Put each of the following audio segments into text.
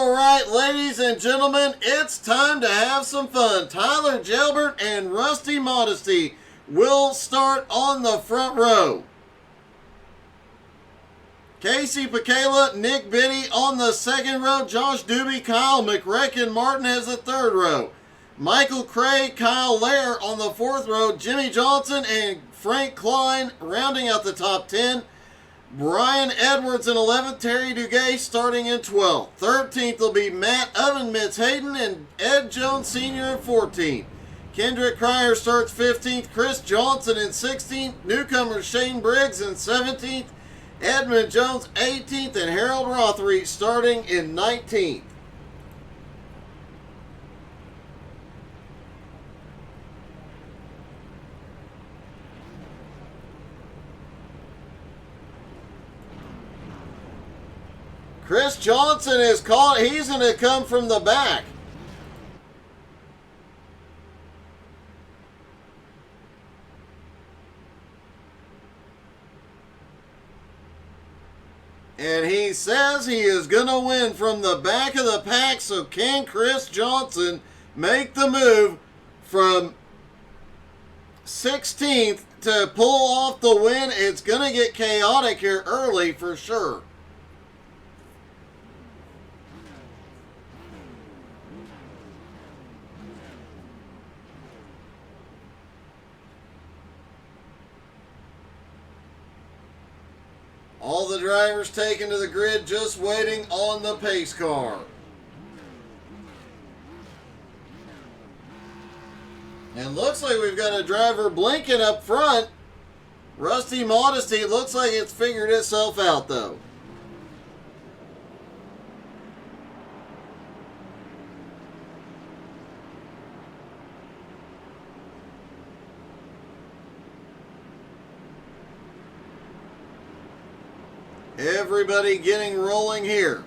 All right, ladies and gentlemen, it's time to have some fun. Tyler Gelbert and Rusty Modesty will start on the front row. Casey Pacala, Nick Biddy on the second row. Josh Doobie, Kyle McRecken Martin has the third row. Michael Craig, Kyle Lair on the fourth row. Jimmy Johnson and Frank Klein rounding out the top 10. Brian Edwards in 11th, Terry Duguay starting in 12th. 13th will be Matt Oven Mitz Hayden and Ed Jones Sr. in 14th. Kendrick Cryer starts 15th, Chris Johnson in 16th, newcomer Shane Briggs in 17th, Edmund Jones 18th, and Harold Rothery starting in 19th. Chris Johnson is caught. He's going to come from the back. And he says he is going to win from the back of the pack. So can Chris Johnson make the move from 16th to pull off the win? It's going to get chaotic here early for sure. All the drivers taken to the grid, just waiting on the pace car. And looks like we've got a driver blinking up front. Rusty Modesty, looks like it's figured itself out though. Everybody getting rolling here.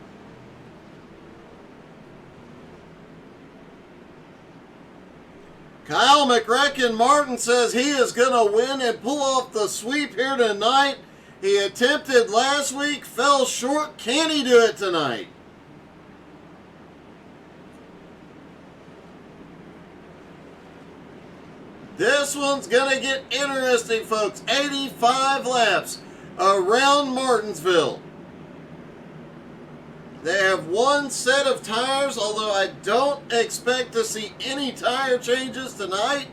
Kyle McRecken Martin says he is going to win and pull off the sweep here tonight. He attempted last week, fell short. Can he do it tonight? This one's going to get interesting, folks. 85 laps around Martinsville. They have one set of tires, although I don't expect to see any tire changes tonight.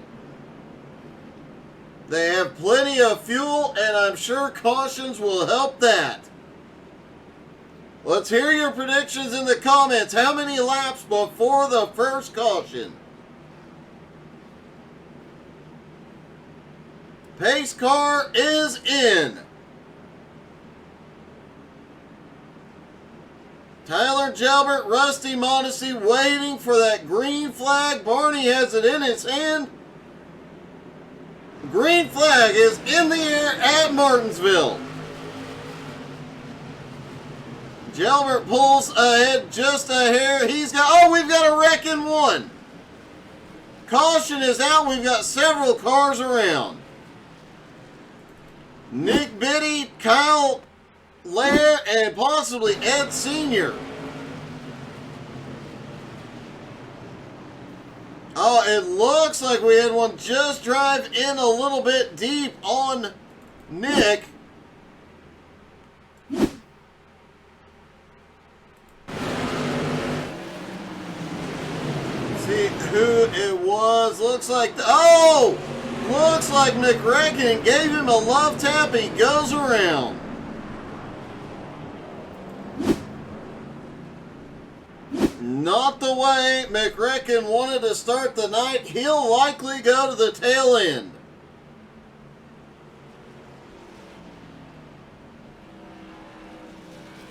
They have plenty of fuel, and I'm sure cautions will help that. Let's hear your predictions in the comments. How many laps before the first caution? Pace car is in. Tyler Gelbert, Rusty Modesty waiting for that green flag. Barney has it in his hand. Green flag is in the air at Martinsville. Gelbert pulls ahead just a hair. We've got a wreck in one. Caution is out. We've got several cars around. Nick Biddy, Kyle Lair, and possibly Ed Sr. Oh, it looks like we had one just drive in a little bit deep on Nick. See who it was. Looks like McRecken gave him a love tap. He goes around. Not the way McRecken wanted to start the night. He'll likely go to the tail end.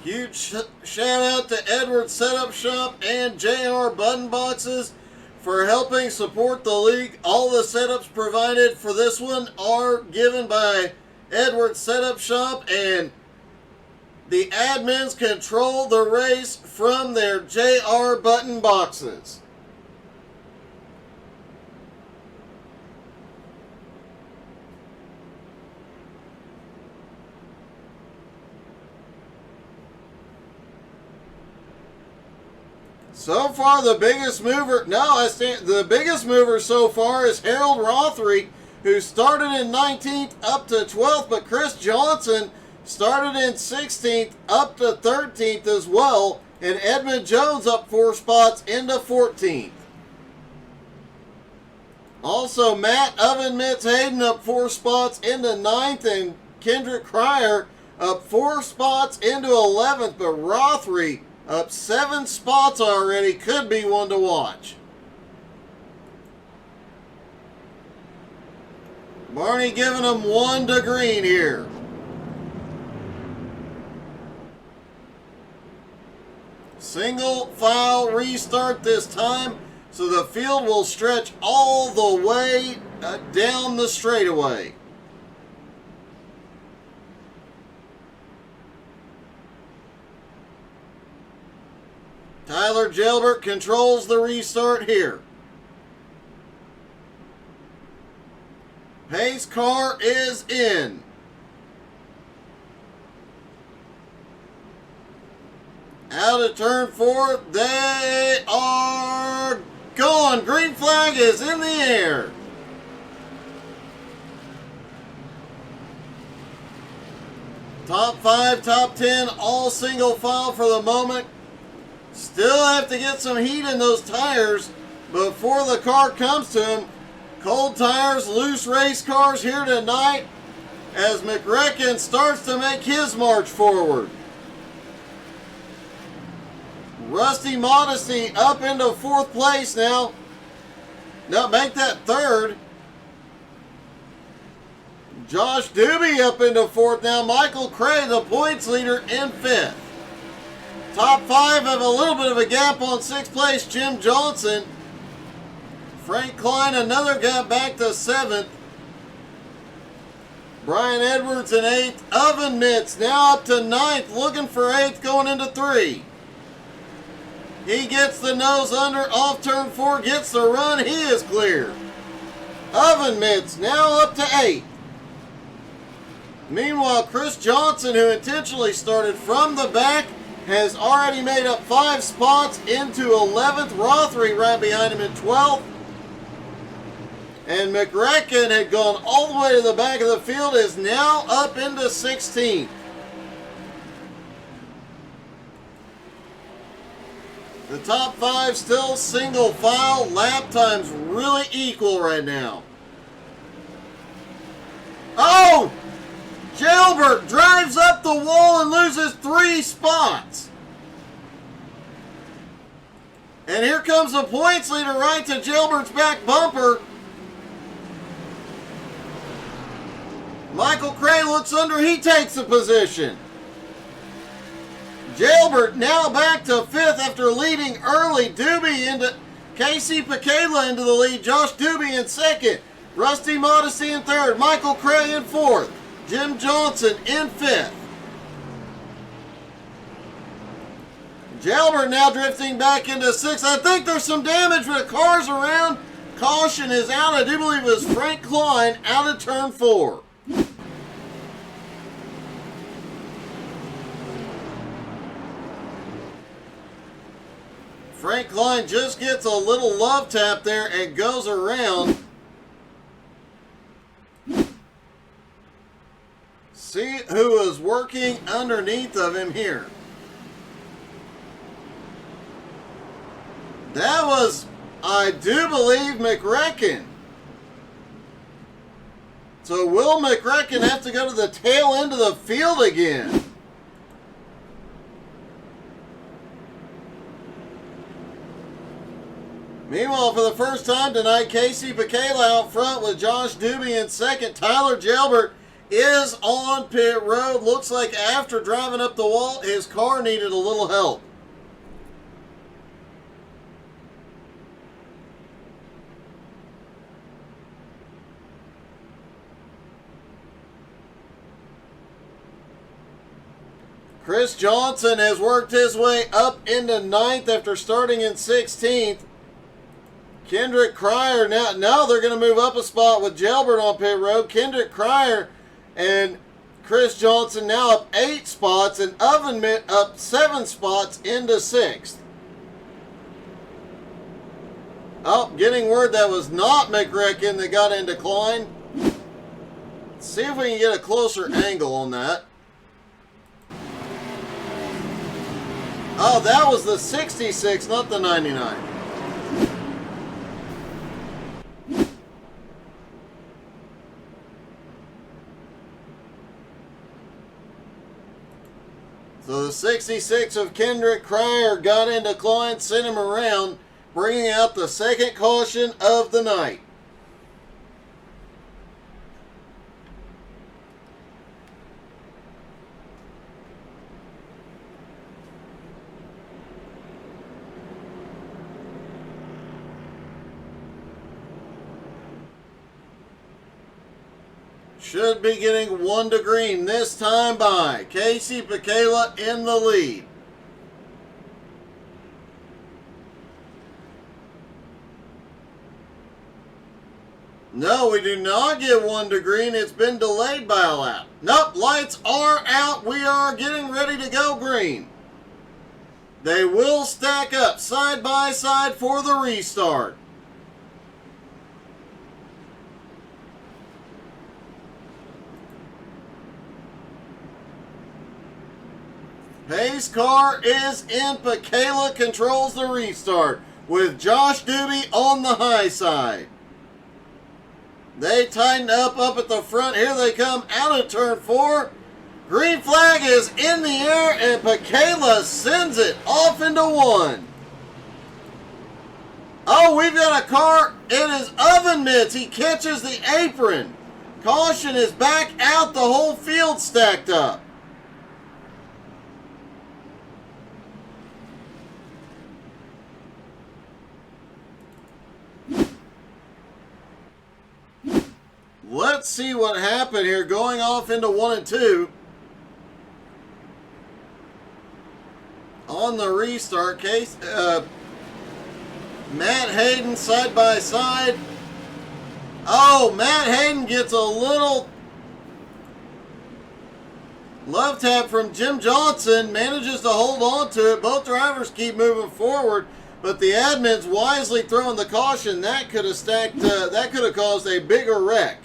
Huge shout out to Edwards Setup Shop and JR Button Boxes for helping support the league. All the setups provided for this one are given by Edwards Setup Shop, and the admins control the race from their JR Button Boxes. So far, the biggest mover, the biggest mover so far is Harold Rothery, who started in 19th up to 12th, but Chris Johnson started in 16th up to 13th as well, and Edmund Jones up 4 spots into 14th. Also, Matt Oven Mitts Hayden up 4 spots into 9th, and Kendrick Cryer up 4 spots into 11th, but Rothery up 7 spots already, could be one to watch. Barney giving them 1 to green here. Single file restart this time, so the field will stretch all the way down the straightaway. Tyler Gilbert controls the restart here. Pace car is in. Out of turn 4, they are gone. Green flag is in the air. Top 5, top 10, all single file for the moment. Still have to get some heat in those tires before the car comes to him. Cold tires, loose race cars here tonight as McRecken starts to make his march forward. Rusty Modesty up into 4th place now. Now make that 3rd. Josh Doobie up into 4th now. Michael Cray, the points leader, in 5th. Top 5 have a little bit of a gap on 6th place. Jim Johnson. Frank Klein, another gap back to 7th. Brian Edwards in 8th. Oven Mitts now up to 9th, looking for 8th going into 3. He gets the nose under off turn 4, gets the run, he is clear. Oven Mitts now up to 8th. Meanwhile, Chris Johnson, who intentionally started from the back, has already made up 5 spots into 11th. Rothery right behind him in 12th. And McRecken had gone all the way to the back of the field, is now up into 16th. The top 5 still single file. Lap times really equal right now. Oh! Gilbert drives up the wall and loses 3 spots. And here comes the points leader right to Gilbert's back bumper. Michael Cray looks under, he takes the position. Gilbert now back to 5th after leading early. Doobie into Casey Pacala into the lead. Josh Doobie in 2nd. Rusty Modesty in 3rd. Michael Cray in 4th. Jim Johnson in 5th. Gilbert now drifting back into 6th. I think there's some damage with cars around. Caution is out. I do believe it was Frank Klein out of turn 4. Frank Klein just gets a little love tap there and goes around. See who is working underneath of him here. That was, I do believe, McRecken. So will McRecken have to go to the tail end of the field again? Meanwhile, for the first time tonight, Casey Pacala out front with Josh Doobie in 2nd. Tyler Gilbert is on pit road. Looks like after driving up the wall, his car needed a little help. Chris Johnson has worked his way up into 9th after starting in 16th. Kendrick Cryer, now they're going to move up a spot with Gilbert on pit road. Kendrick Cryer and Chris Johnson now up 8 spots, and Oven Mitt up 7 spots into 6th. Oh, getting word that was not McRecken that got in decline. Let's see if we can get a closer angle on that. Oh, that was the 66, not the 99. So the 66 of Kendrick Cryer got in decline, sent him around, bringing out the second caution of the night. Should be getting 1 to green this time by Casey Pekela in the lead. No, we do not get 1 to green. It's been delayed by a lap. Nope, lights are out. We are getting ready to go green. They will stack up side by side for the restart. Pace car is in. Pekela controls the restart with Josh Doobie on the high side. They tighten up at the front. Here they come out of turn 4. Green flag is in the air and Pekela sends it off into 1. Oh, we've got a car. It is Oven Mitts. He catches the apron. Caution is back out. The whole field stacked up. Let's see what happened here going off into 1 and 2. On the restart case, Matt Hayden side by side. Oh, Matt Hayden gets a little love tap from Jim Johnson, manages to hold on to it. Both drivers keep moving forward, but the admin's wisely throwing the caution. That could have that could have caused a bigger wreck.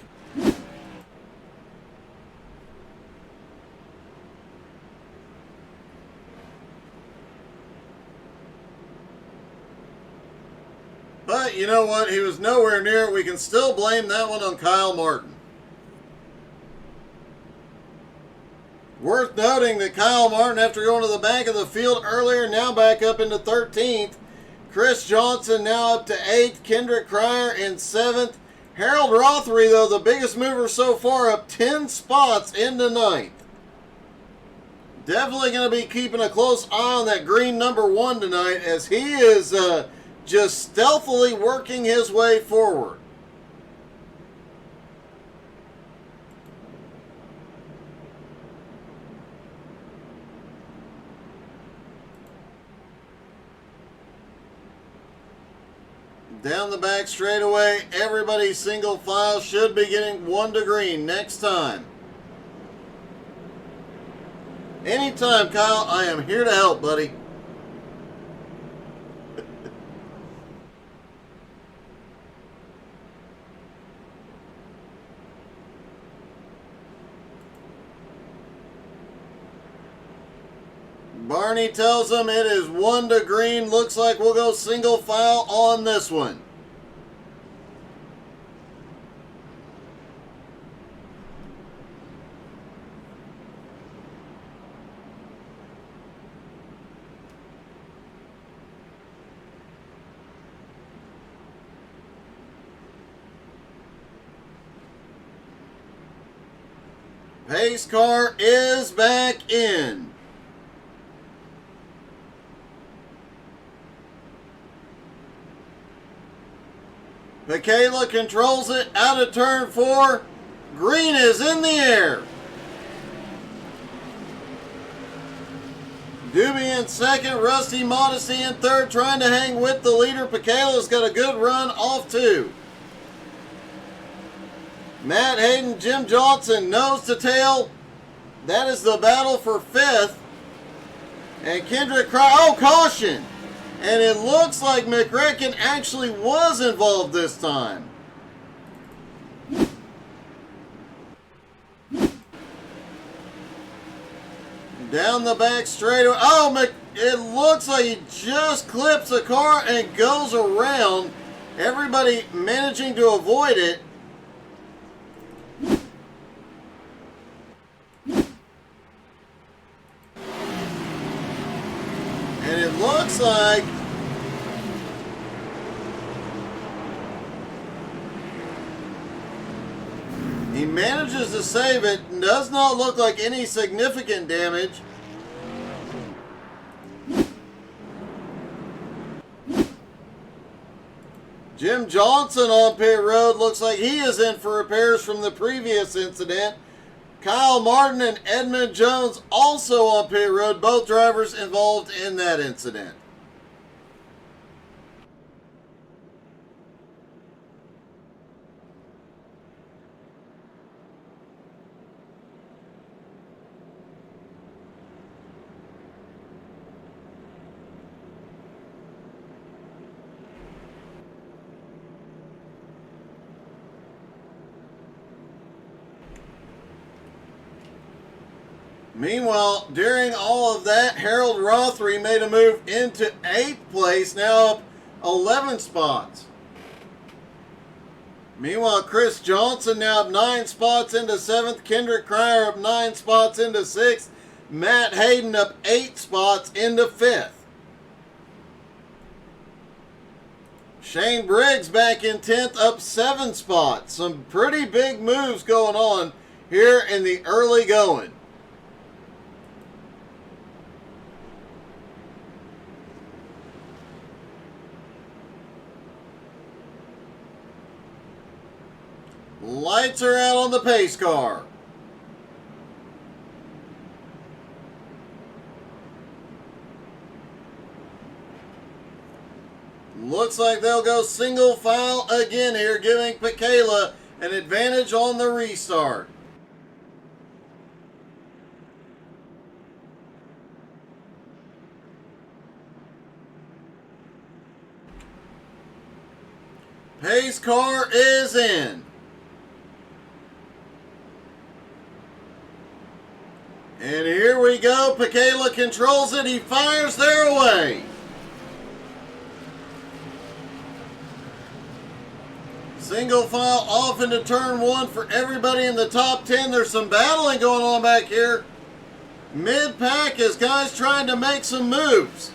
But you know what? He was nowhere near it. We can still blame that one on Kyle Martin. Worth noting that Kyle Martin, after going to the back of the field earlier, now back up into 13th. Chris Johnson now up to 8th. Kendrick Cryer in 7th. Harold Rothery, though, the biggest mover so far, up 10 spots into 9th. Definitely going to be keeping a close eye on that green number 1 tonight, as he is just stealthily working his way forward. Down the back straightaway, everybody single file should be getting 1 to green next time. Anytime, Kyle, I am here to help, buddy. Barney tells them it is 1 to green. Looks like we'll go single file on this one. Pace car is back in. Pekela controls it out of turn 4. Green is in the air. Doobie in second, Rusty Modesty in third, trying to hang with the leader. Pekela's got a good run off 2. Matt Hayden, Jim Johnson, nose to tail. That is the battle for 5th. And Kendrick Cryer, oh, caution. And it looks like McRecken actually was involved this time. Down the back straightaway. Oh, it looks like he just clips a car and goes around. Everybody managing to avoid it. And it looks like he manages to save it. Does not look like any significant damage. Jim Johnson on pit road looks like he is in for repairs from the previous incident. Kyle Martin and Edmund Jones also on pit road, both drivers involved in that incident. Meanwhile, during all of that, Harold Rothery made a move into 8th place, now up 11 spots. Meanwhile, Chris Johnson now up 9 spots into 7th. Kendrick Cryer up 9 spots into 6th. Matt Hayden up 8 spots into 5th. Shane Briggs back in 10th, up 7 spots. Some pretty big moves going on here in the early going. Lights are out on the pace car. Looks like they'll go single file again here, giving Pekela an advantage on the restart. Pace car is in. And here we go. Pekela controls it. He fires their way. Single file off into turn 1 for everybody in the top 10. There's some battling going on back here. Mid-pack as guys trying to make some moves.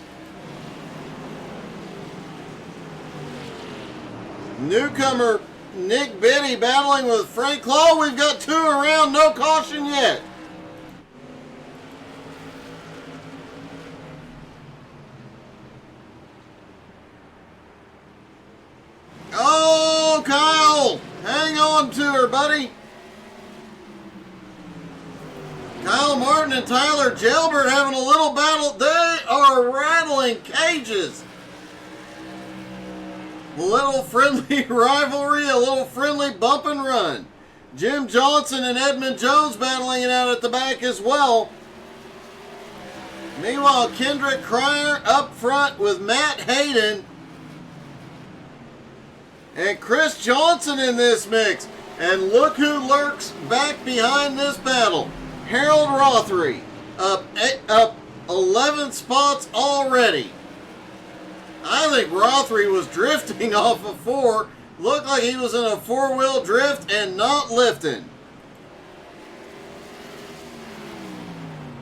Newcomer Nick Biddy battling with Frank Claw. We've got 2 around. No caution yet. Oh, Kyle! Hang on to her, buddy. Kyle Martin and Tyler Gelbert having a little battle. They are rattling cages. A little friendly rivalry, a little friendly bump and run. Jim Johnson and Edmund Jones battling it out at the back as well. Meanwhile, Kendrick Cryer up front with Matt Hayden. And Chris Johnson in this mix. And look who lurks back behind this battle. Harold Rothery up 11 spots already. I think Rothery was drifting off of 4. Looked like he was in a 4-wheel drift and not lifting.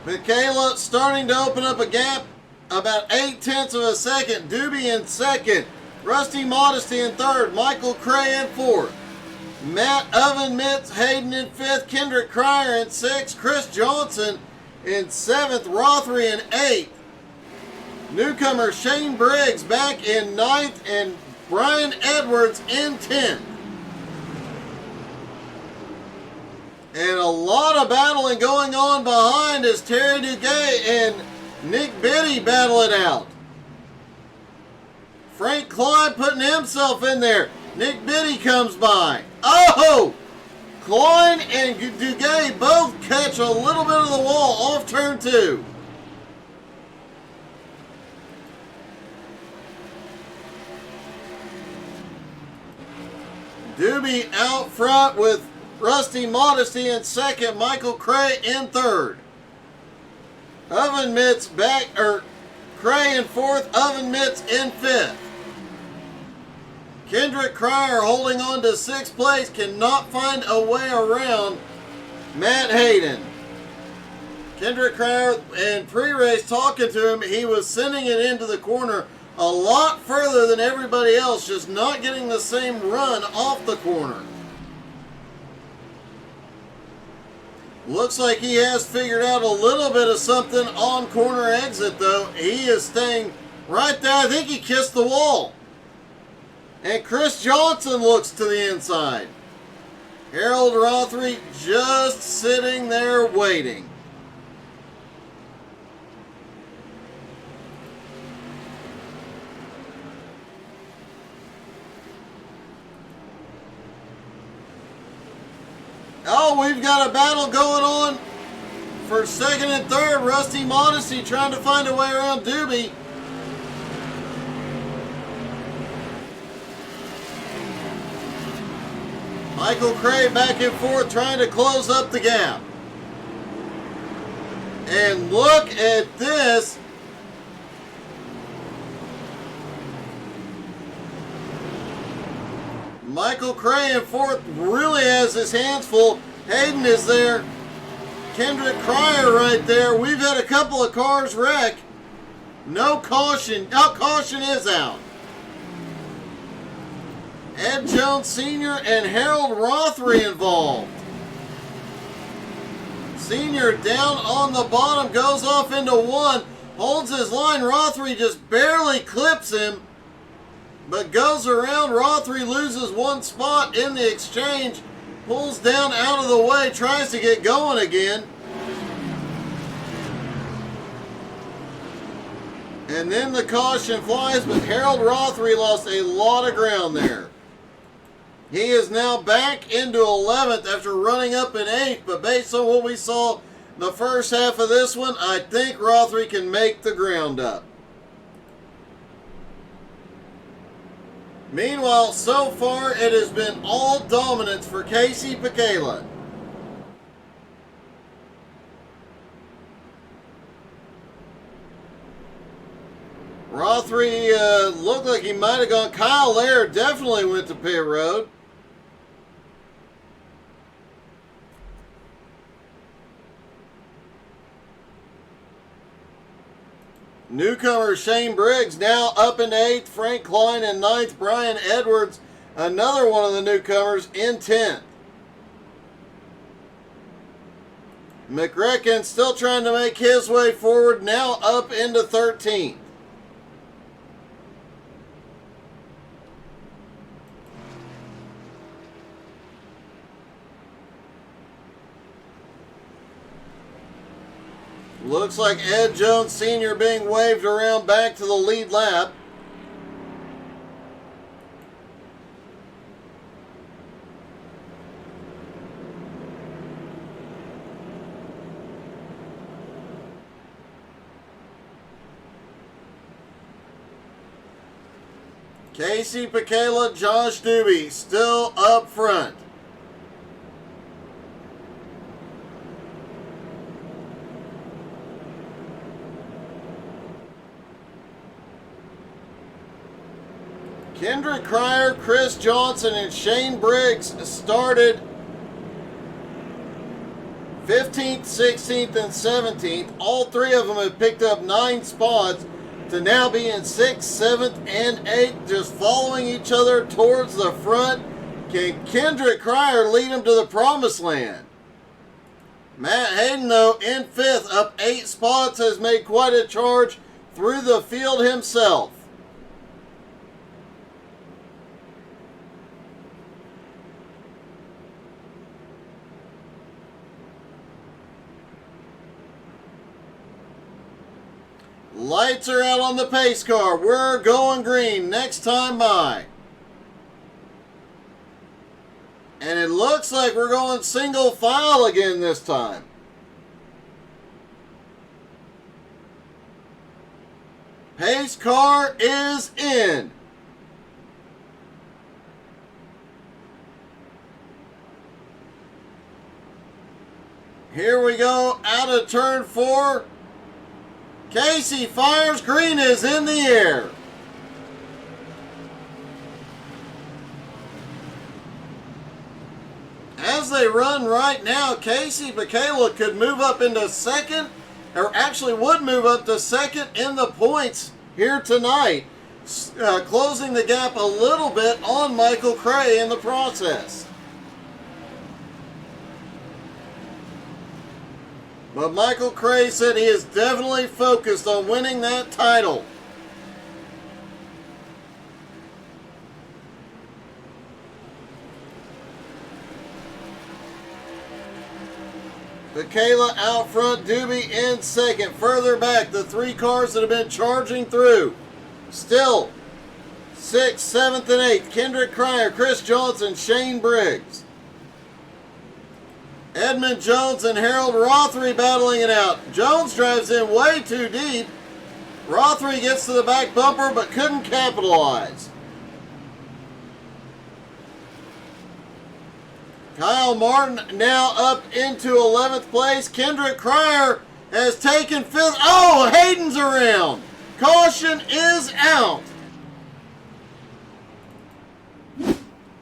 Pekela starting to open up a gap about 0.8 of a second. Doobie in 2nd. Rusty Modesty in 3rd. Michael Cray in 4th. Matt Oven Mitz Hayden in 5th. Kendrick Cryer in 6th. Chris Johnson in 7th. Rothery in 8th. Newcomer Shane Briggs back in 9th. And Brian Edwards in 10th. And a lot of battling going on behind as Terry Duguay and Nick Biddy battle it out. Frank Clyde putting himself in there. Nick Biddy comes by. Oh! Clyde and Duguay both catch a little bit of the wall off turn 2. Doobie out front with Rusty Modesty in second, Michael Cray in third. Oven Mitts back, Cray in fourth, Oven Mitts in fifth. Kendrick Cryer holding on to sixth place, cannot find a way around Matt Hayden. Kendrick Cryer in pre-race talking to him, he was sending it into the corner a lot further than everybody else, just not getting the same run off the corner. Looks like he has figured out a little bit of something on corner exit though. He is staying right there. I think he kissed the wall. And Chris Johnson looks to the inside. Harold Rothery just sitting there waiting. Oh, we've got a battle going on for second and third. Rusty Modesty trying to find a way around Doobie. Michael Cray back and forth trying to close up the gap. And look at this. Michael Cray in fourth really has his hands full. Hayden is there. Kendrick Cryer right there. We've had a couple of cars wreck. No caution. Oh, caution is out. Ed Jones Sr. and Harold Rothery involved. Sr. down on the bottom, goes off into one, holds his line. Rothery just barely clips him, but goes around. Rothery loses one spot in the exchange, pulls down out of the way, tries to get going again. And then the caution flies, but Harold Rothery lost a lot of ground there. He is now back into 11th after running up in 8th, but based on what we saw the first half of this one, I think Rothery can make the ground up. Meanwhile, so far it has been all dominance for Casey Pekela. Rothery looked like he might have gone. Kyle Laird definitely went to pit road. Newcomer Shane Briggs now up in 8th. Frank Klein in 9th. Brian Edwards, another one of the newcomers, in 10th. McRecken still trying to make his way forward, now up into 13th. Looks like Ed Jones Sr. being waved around back to the lead lap. Casey Pekela, Josh Doobie still up front. Kendrick Cryer, Chris Johnson, and Shane Briggs started 15th, 16th, and 17th. All three of them have picked up 9 spots to now be in 6th, 7th, and 8th, just following each other towards the front. Can Kendrick Cryer lead them to the promised land? Matt Hayden, though, in 5th, up 8 spots, has made quite a charge through the field himself. Lights are out on the pace car. We're going green next time by. And it looks like we're going single file again this time. Pace car is in. Here we go, out of turn 4. Casey fires, green is in the air. As they run right now, Casey Michaela could move up into second, or actually would move up to second in the points here tonight, closing the gap a little bit on Michael Cray in the process. But Michael Cray said he is definitely focused on winning that title. Michaela out front, Doobie in second. Further back, the 3 cars that have been charging through. Still 6th, 7th, and 8th. Kendrick Cryer, Chris Johnson, Shane Briggs. Edmund Jones and Harold Rothery battling it out. Jones drives in way too deep. Rothery gets to the back bumper but couldn't capitalize. Kyle Martin now up into 11th place. Kendrick Cryer has taken 5th. Oh, Hayden's around. Caution is out.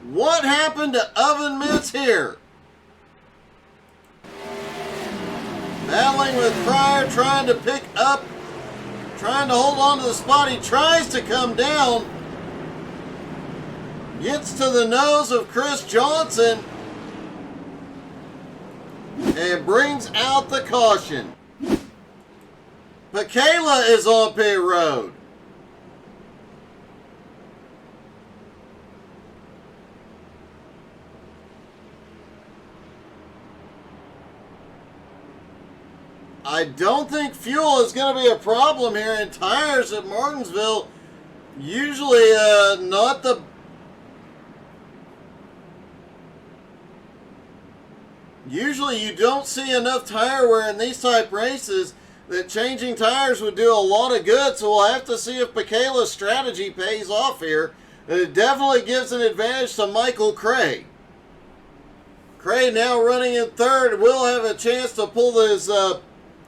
What happened to Oven Mitts here? Battling with Cryer, trying to pick up, trying to hold on to the spot. He tries to come down. Gets to the nose of Chris Johnson. And brings out the caution. Michaela is on pit road. I don't think fuel is going to be a problem here, and tires at Martinsville usually not the... Usually you don't see enough tire wear in these type races that changing tires would do a lot of good, so we'll have to see if Michaela's strategy pays off here. It definitely gives an advantage to Michael Cray. Cray now running in third, will have a chance to pull his...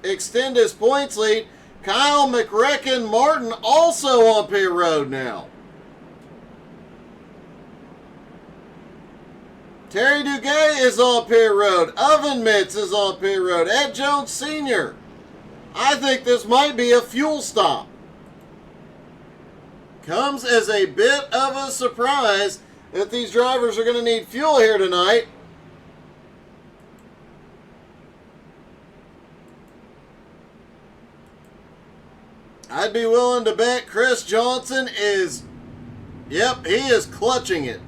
extend his points lead. Kyle McRecken Martin also on pit road now. Terry Duguay is on pit road. Oven Mitts is on pit road. Ed Jones Sr. I think this might be a fuel stop. Comes as a bit of a surprise that these drivers are going to need fuel here tonight. I'd be willing to bet Chris Johnson is, yep, he is clutching it.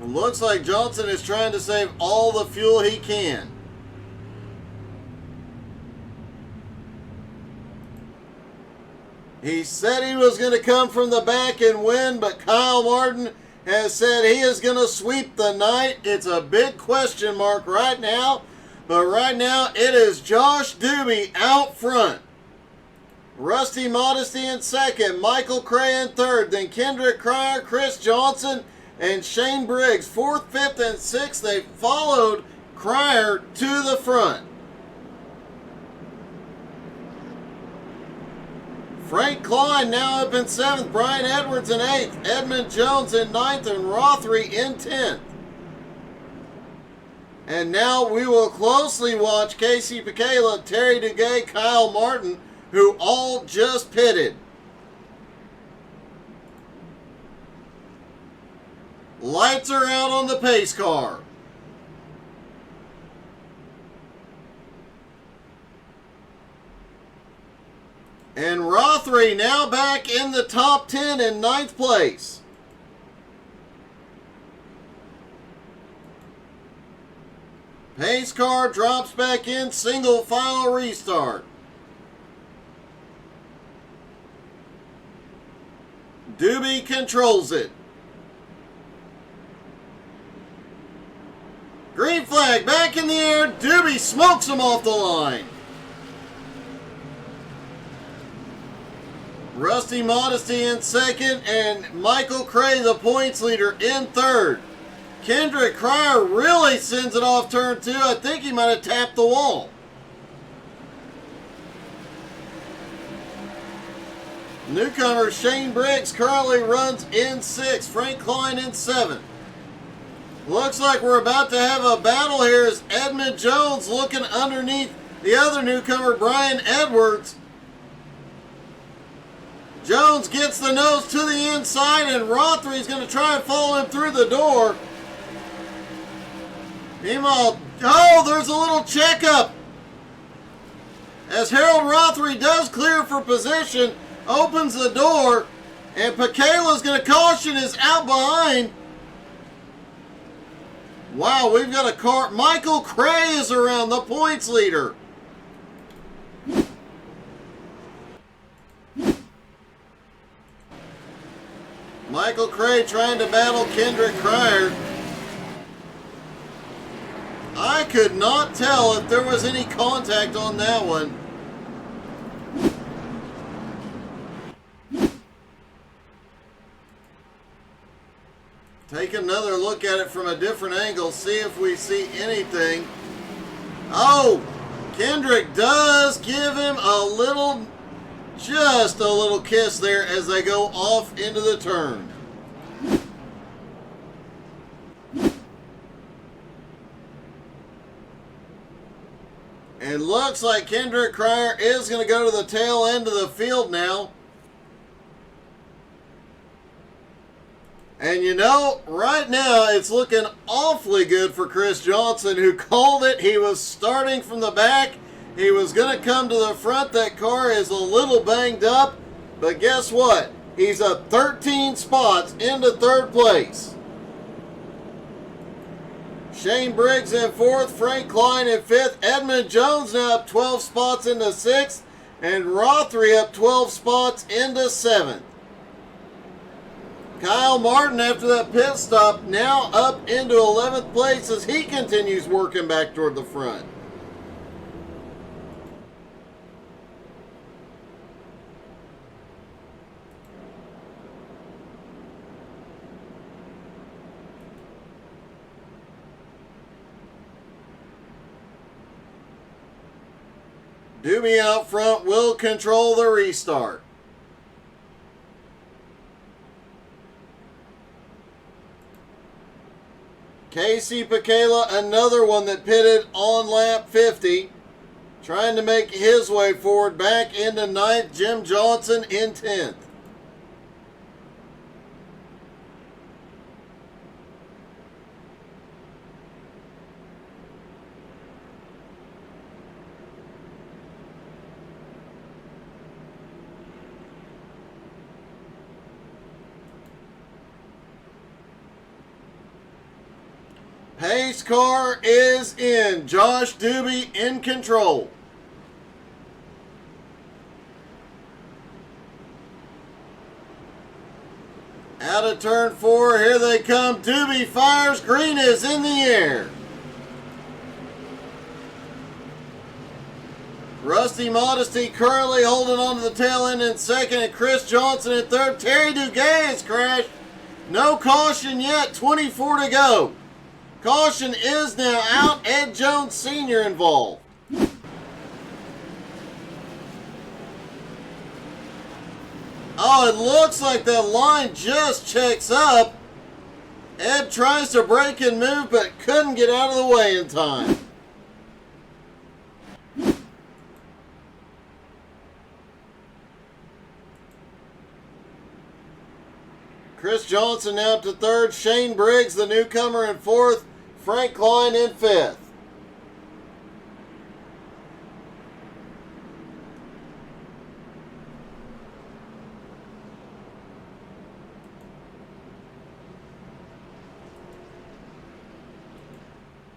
It looks like Johnson is trying to save all the fuel he can. He said he was going to come from the back and win, but Kyle Martin has said he is going to sweep the night. It's a big question mark right now, but right now it is Josh Doobie out front. Rusty Modesty in second, Michael Cray in third, then Kendrick Cryer, Chris Johnson, and Shane Briggs. 4th, 5th, and 6th, they followed Cryer to the front. Frank Klein now up in 7th, Brian Edwards in 8th, Edmund Jones in 9th, and Rothery in 10th. And now we will closely watch Casey Michaela, Terry Duguay, Kyle Martin, who all just pitted. Lights are out on the pace car. And Rothery now back in the top 10 in 9th place. Pace car drops back in, single file restart. Doobie controls it. Green flag back in the air. Doobie smokes him off the line. Rusty Modesty in second, and Michael Cray, the points leader, in third. Kendrick Cryer really sends it off turn 2. I think he might have tapped the wall. Newcomer Shane Briggs currently runs in 6th. Frank Klein in 7th. Looks like we're about to have a battle here as Edmund Jones looking underneath the other newcomer, Brian Edwards. Jones gets the nose to the inside, and Rothery's going to try and follow him through the door. Meanwhile, oh, there's a little checkup. As Harold Rothery does clear for position, opens the door, and Pekala's going to caution is out behind. Wow, we've got a car. Michael Cray is around, the points leader. Michael Cray trying to battle Kendrick Cryer. I could not tell if there was any contact on that one. Take another look at it from a different angle, see if we see anything. Oh, Kendrick does give him a little, just a little kiss there as they go off into the turn. It looks like Kendrick Cryer is going to go to the tail end of the field now. And you know, right now it's looking awfully good for Chris Johnson, who called it. He was starting from the back. He was going to come to the front. That car is a little banged up. But guess what? He's up 13 spots into third place. Shane Briggs in 4th. Frank Klein in 5th. Edmund Jones now up 12 spots into 6th. And Rothery up 12 spots into 7th. Kyle Martin, after that pit stop, now up into 11th place as he continues working back toward the front. Doobie out front will control the restart. Casey Pekala, another one that pitted on lap 50, trying to make his way forward back into 9th. Jim Johnson in 10th. Pace car is in. Josh Doobie in control. Out of turn 4, here they come. Doobie fires. Green is in the air. Rusty Modesty currently holding on to the tail end in 2nd, and Chris Johnson in 3rd. Terry Duguay has crashed. No caution yet. 24 to go. Caution is now out. Ed Jones Sr. involved. Oh, it looks like the line just checks up. Ed tries to break and move, but couldn't get out of the way in time. Chris Johnson now up to 3rd. Shane Briggs, the newcomer, in 4th. Frank Klein in 5th.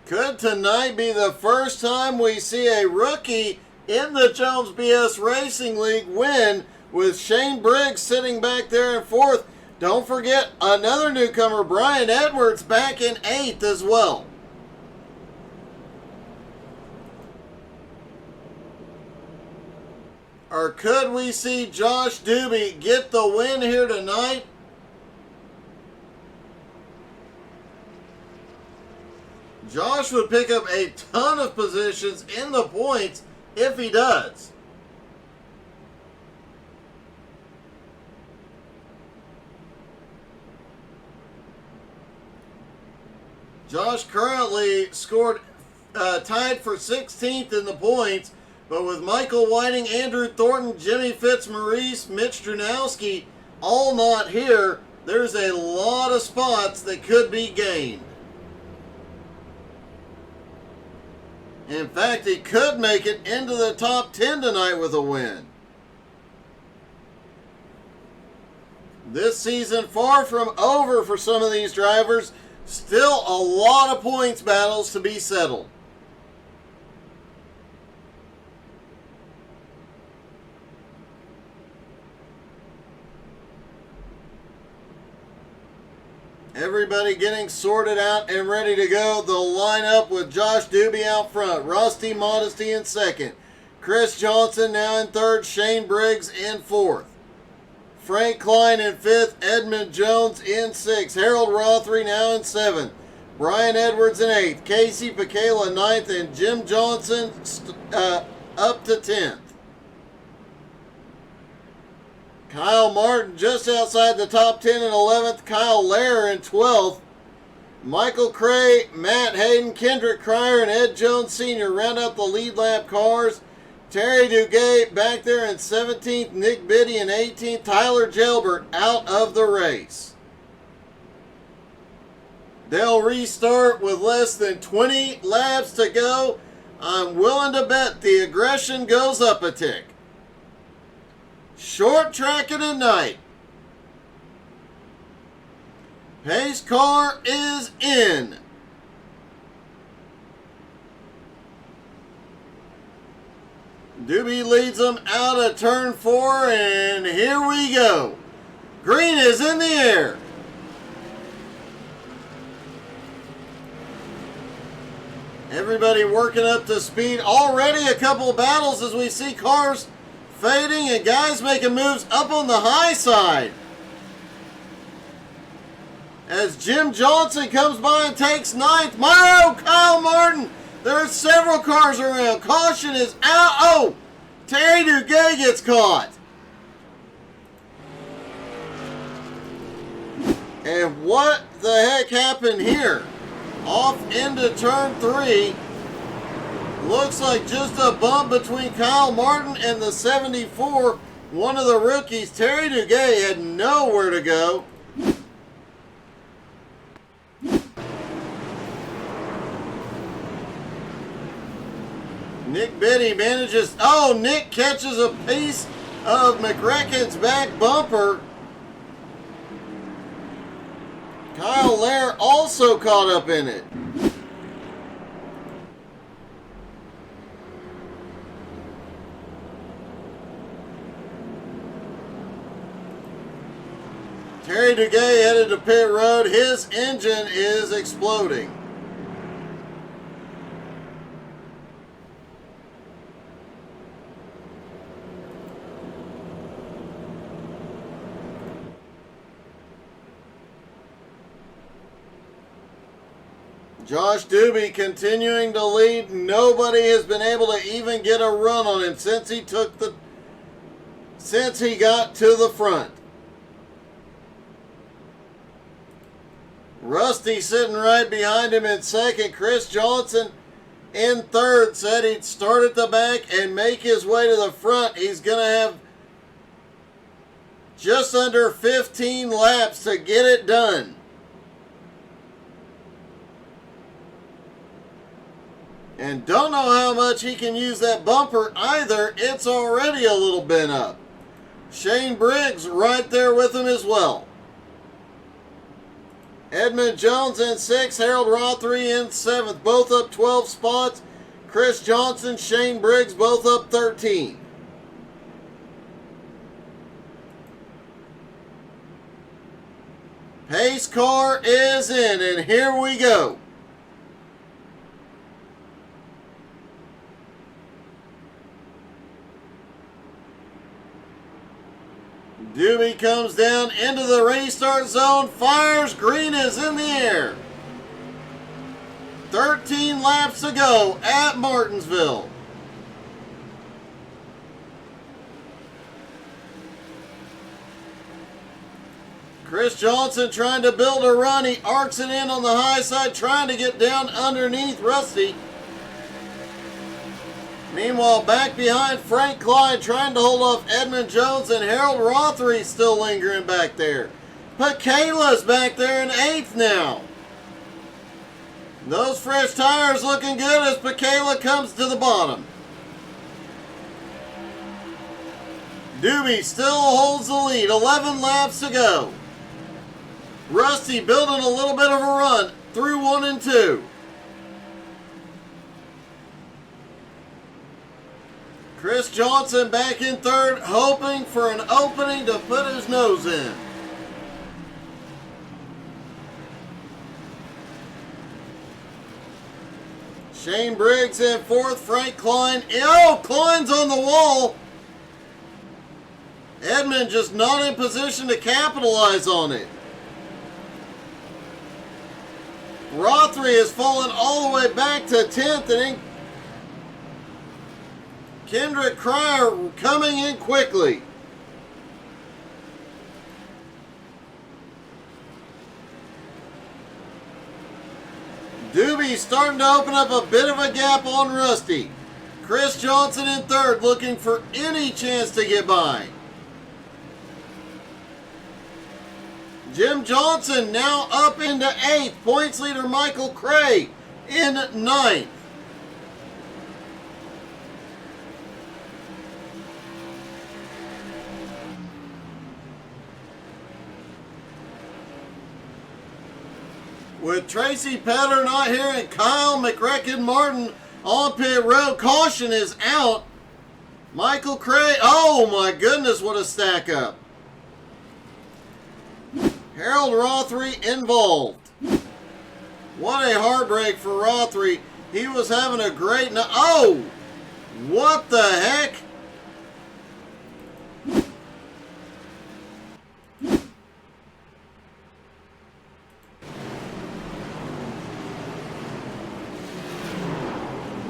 Could tonight be the first time we see a rookie in the Jones BS Racing League win, with Shane Briggs sitting back there in 4th. Don't forget another newcomer, Brian Edwards, back in 8th as well. Or could we see Josh Doobie get the win here tonight? Josh would pick up a ton of positions in the points if he does. Josh currently scored tied for 16th in the points, but with Michael Whiting, Andrew Thornton, Jimmy Fitzmaurice, Mitch Drunowski all not here, there's a lot of spots that could be gained. In fact, he could make it into the top 10 tonight with a win. This season far from over for some of these drivers. Still a lot of points battles to be settled. Everybody getting sorted out and ready to go. The lineup with Josh Doobie out front. Rusty Modesty in second. Chris Johnson now in third. Shane Briggs in fourth. Frank Klein in fifth. Edmund Jones in sixth. Harold Rothery now in seventh. Brian Edwards in eighth. Casey Pekela ninth. And Jim Johnson up to 10th. Kyle Martin just outside the top 10 in 11th. Kyle Lehrer in 12th. Michael Cray, Matt Hayden, Kendrick Cryer, and Ed Jones Sr. round out the lead lap cars. Terry Duguay back there in 17th. Nick Biddy in 18th. Tyler Gelbert out of the race. They'll restart with less than 20 laps to go. I'm willing to bet the aggression goes up a tick. Short tracking tonight. Pace car is in. Doobie leads them out of turn 4, and here we go. Green is in the air. Everybody working up to speed. Already a couple of battles as we see cars fading and guys making moves up on the high side. As Jim Johnson comes by and takes ninth. Kyle Martin. There are several cars around. Caution is out. Oh, Terry Duguay gets caught. And what the heck happened here? Off into turn 3. Looks like just a bump between Kyle Martin and the 74, one of the rookies. Terry Duguay had nowhere to go. Nick Biddy manages, Nick catches a piece of McRecken's back bumper. Kyle Lehrer also caught up in it. Terry Duguay headed to pit road. His engine is exploding. Josh Doobie continuing to lead. Nobody has been able to even get a run on him since he got to the front. Rusty sitting right behind him in second. Chris Johnson in third. Said he'd start at the back and make his way to the front. He's going to have just under 15 laps to get it done. And don't know how much he can use that bumper either. It's already a little bent up. Shane Briggs right there with him as well. Edmund Jones in 6th, Harold Rothery in 7th, both up 12 spots. Chris Johnson, Shane Briggs, both up 13. Pace car is in, and here we go. Doobie comes down into the restart zone, fires, green is in the air. 13 laps to go at Martinsville. Chris Johnson trying to build a run. He arcs it in on the high side, trying to get down underneath Rusty. Meanwhile, back behind Frank Klein, trying to hold off Edmund Jones, and Harold Rothery still lingering back there. Pekala's back there in 8th now. Those fresh tires looking good as Pekala comes to the bottom. Doobie still holds the lead. 11 laps to go. Rusty building a little bit of a run through 1 and 2. Chris Johnson back in 3rd, hoping for an opening to put his nose in. Shane Briggs in 4th, Frank Klein. Oh, Klein's on the wall. Edmund just not in position to capitalize on it. Rothery has fallen all the way back to 10th, and Kendrick Cryer coming in quickly. Doobie starting to open up a bit of a gap on Rusty. Chris Johnson in 3rd, looking for any chance to get by. Jim Johnson now up into 8th. Points leader Michael Cray in 9th. With Tracy Petter not here and Kyle McRecken Martin on pit road, caution is out. Michael Cray, oh my goodness, what a stack up. Harold Rothery involved. What a heartbreak for Rothery. He was having a great night. Oh, what the heck?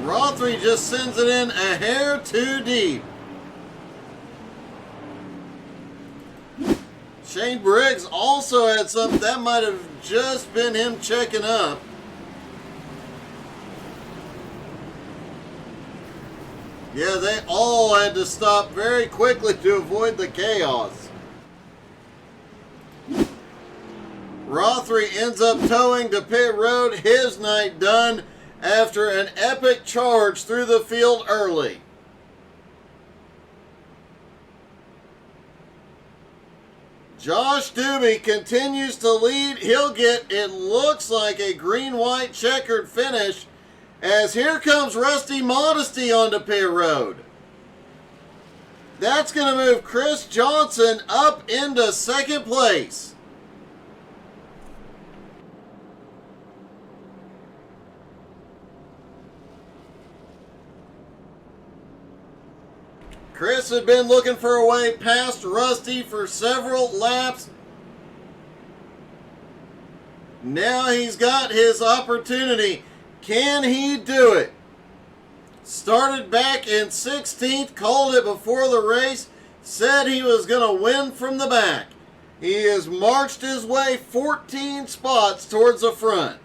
Rothery just sends it in a hair too deep. Shane Briggs also had something. That might have just been him checking up. Yeah, they all had to stop very quickly to avoid the chaos. Rothery ends up towing to pit road. His night done after an epic charge through the field early. Josh Doobie continues to lead. He'll get, it looks like, a green-white checkered finish, as here comes Rusty Modesty onto pit road. That's going to move Chris Johnson up into 2nd place. Chris had been looking for a way past Rusty for several laps. Now he's got his opportunity. Can he do it? Started back in 16th, called it before the race, said he was going to win from the back. He has marched his way 14 spots towards the front.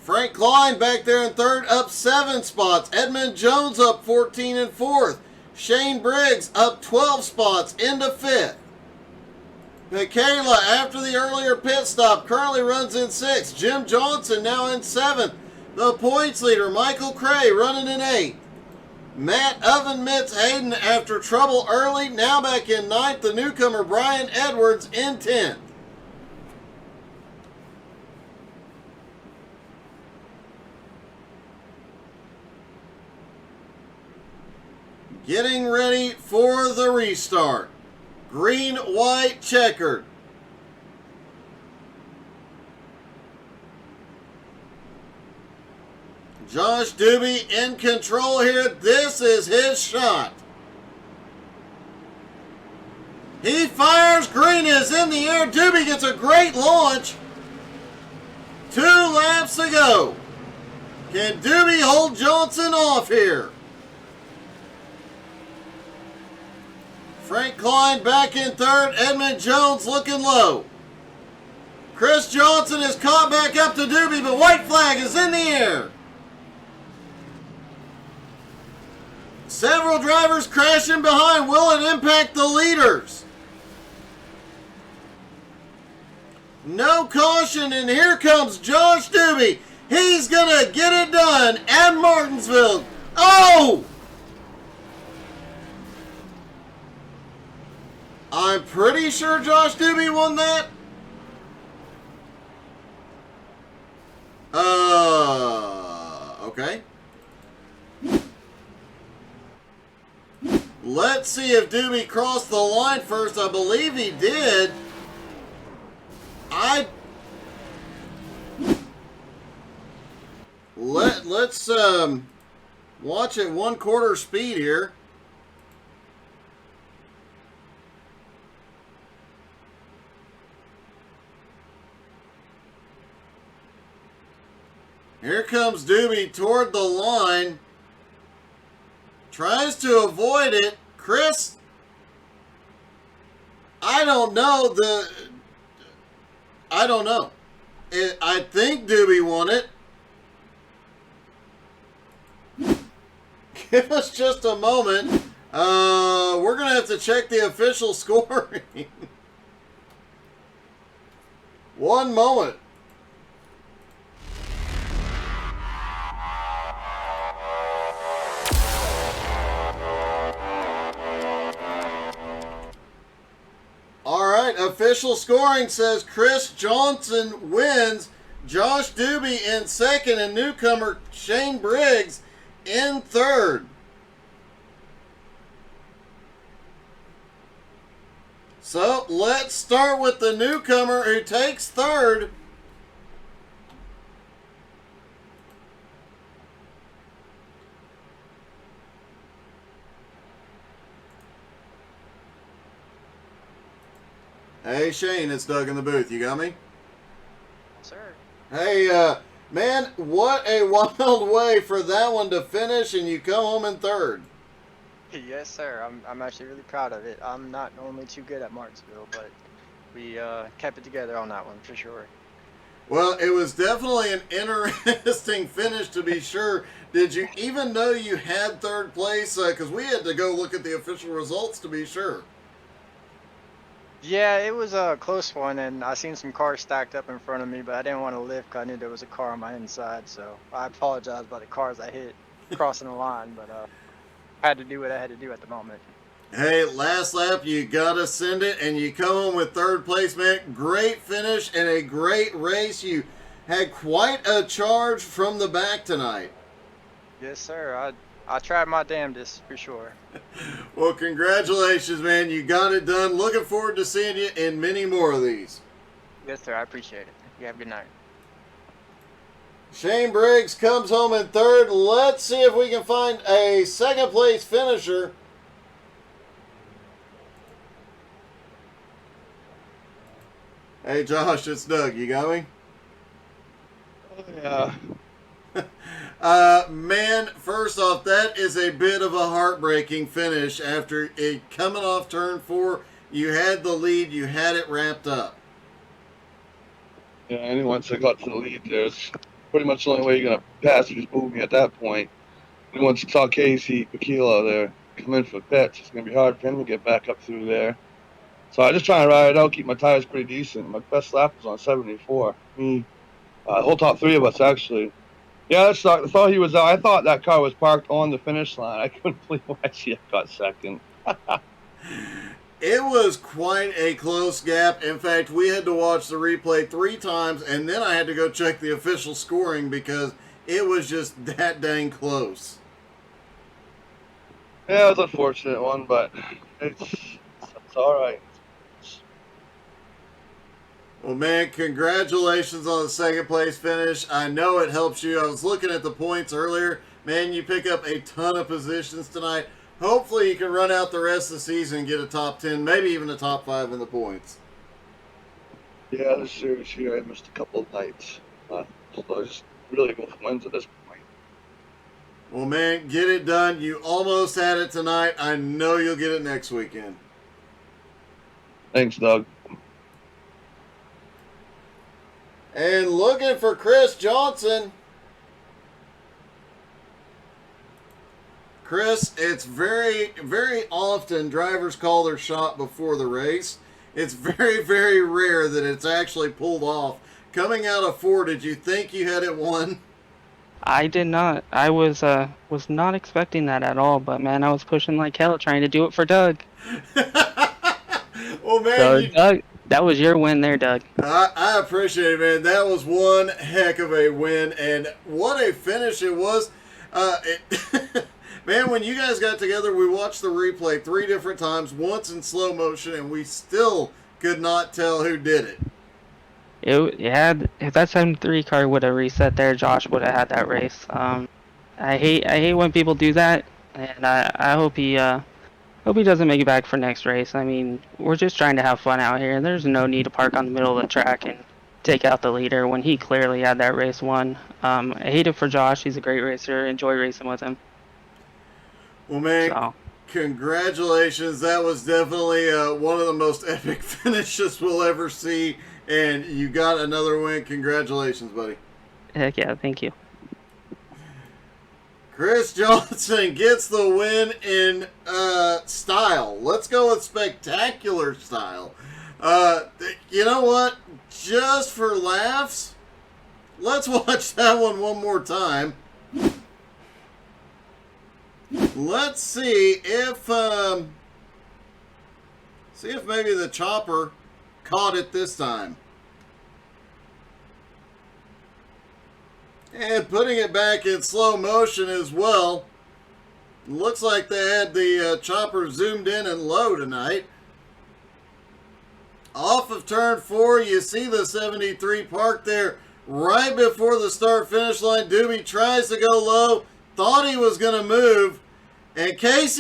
Frank Klein back there in 3rd, up 7 spots. Edmund Jones up 14 in 4th. Shane Briggs up 12 spots into 5th. Pekala, after the earlier pit stop, currently runs in 6th. Jim Johnson now in 7th. The points leader, Michael Cray, running in 8th. Matt Oven Mitts Hayden, after trouble early, now back in 9th. The newcomer, Brian Edwards, in 10th. Getting ready for the restart. Green, white, checkered. Josh Doobie in control here. This is his shot. He fires. Green is in the air. Doobie gets a great launch. 2 laps to go. Can Doobie hold Johnson off here? Frank Klein back in third. Edmund Jones looking low. Chris Johnson is caught back up to Doobie, but white flag is in the air. Several drivers crashing behind. Will it impact the leaders? No caution, and here comes Josh Doobie. He's going to get it done at Martinsville. Oh! I'm pretty sure Josh Doobie won that. Okay. Let's see if Doobie crossed the line first. I believe he did. Let's watch at 1/4 speed here. Here comes Doobie toward the line. Tries to avoid it. Chris, I don't know. I don't know. I think Doobie won it. Give us just a moment. We're going to have to check the official scoring. One moment. All right, official scoring says Chris Johnson wins, Josh Doobie in second, and newcomer Shane Briggs in third. So let's start with the newcomer who takes third. Hey Shane, it's Doug in the booth. You got me? Sir. Hey, man, what a wild way for that one to finish, and you come home in third. Yes, sir. I'm actually really proud of it. I'm not normally too good at Martinsville, but we kept it together on that one for sure. Well, it was definitely an interesting finish to be sure. Did you even know you had third place? Because we had to go look at the official results to be sure. Yeah, it was a close one, and I seen some cars stacked up in front of me, but I didn't want to lift because I knew there was a car on my inside, so I apologize about the cars I hit crossing the line, but I had to do what I had to do at the moment. Hey, last lap, you got to send it, and you come home with third place, man. Great finish and a great race. You had quite a charge from the back tonight. Yes, sir. I tried my damnedest for sure. Well, congratulations, man. You got it done. Looking forward to seeing you in many more of these. Yes, sir. I appreciate it. You have a good night. Shane Briggs comes home in third. Let's see if we can find a second place finisher. Hey, Josh, it's Doug. You got me? Oh, yeah. Man, first off, that is a bit of a heartbreaking finish after it coming off turn 4. You had the lead. You had it wrapped up. Yeah, and once I got to the lead, there's pretty much the only way you're going to pass is move me at that point. And once you saw Casey Paquila there come in for pits, it's going to be hard for him to get back up through there. So I just try and ride it out, keep my tires pretty decent. My best lap was on 74. The whole top 3 of us, actually. Yeah, I thought he was out. I thought that car was parked on the finish line. I couldn't believe why she got second. It was quite a close gap. In fact, we had to watch the replay 3 times, and then I had to go check the official scoring because it was just that dang close. Yeah, it was an unfortunate one, but it's all right. Well, man, congratulations on the second place finish. I know it helps you. I was looking at the points earlier. Man, you pick up a ton of positions tonight. hopefully you can run out the rest of the season and get a top 10, maybe even a top 5 in the points. Yeah, this series here, I missed a couple of nights. So I just really go for wins at this point. Well, man, get it done. You almost had it tonight. I know you'll get it next weekend. Thanks, Doug. And looking for Chris Johnson. Chris, it's very, very often drivers call their shot before the race. It's very, very rare that it's actually pulled off. Coming out of 4, did you think you had it won? I did not. I was not expecting that at all, but man, I was pushing like hell trying to do it for Doug. Well, man, So, Doug, that was your win there, Doug. I appreciate it, man. That was one heck of a win, and what a finish it was. Man, when you guys got together, we watched the replay 3 different times, once in slow motion, and we still could not tell who did it. If that 73 car would have reset there, Josh would have had that race. I hate when people do that, and I hope he doesn't make it back for next race. I mean, we're just trying to have fun out here, and there's no need to park on the middle of the track and take out the leader when he clearly had that race won. I hate it for Josh. He's a great racer. Enjoy racing with him. Well, man, congratulations. That was definitely one of the most epic finishes we'll ever see, and you got another win. Congratulations, buddy. Heck yeah, thank you. Chris Johnson gets the win in style. Let's go with spectacular style. You know what? Just for laughs, let's watch that one more time. Let's see if maybe the chopper caught it this time. And putting it back in slow motion as well. Looks like they had the chopper zoomed in and low tonight. Off of turn 4, you see the 73 parked there right before the start-finish line. Doobie tries to go low, thought he was going to move, and Chris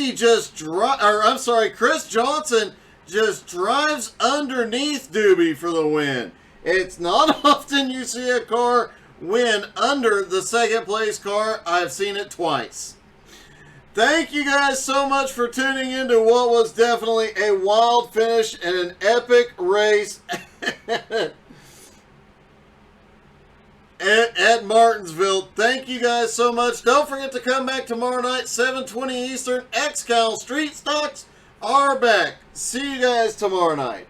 Johnson just drives underneath Doobie for the win. It's not often you see a car win under the second place car. I've seen it twice. Thank you guys so much for tuning into what was definitely a wild finish and an epic race at Martinsville. Thank you guys so much. Don't forget to come back tomorrow night, 7:20 Eastern. XCal Street Stocks are back. See you guys tomorrow night.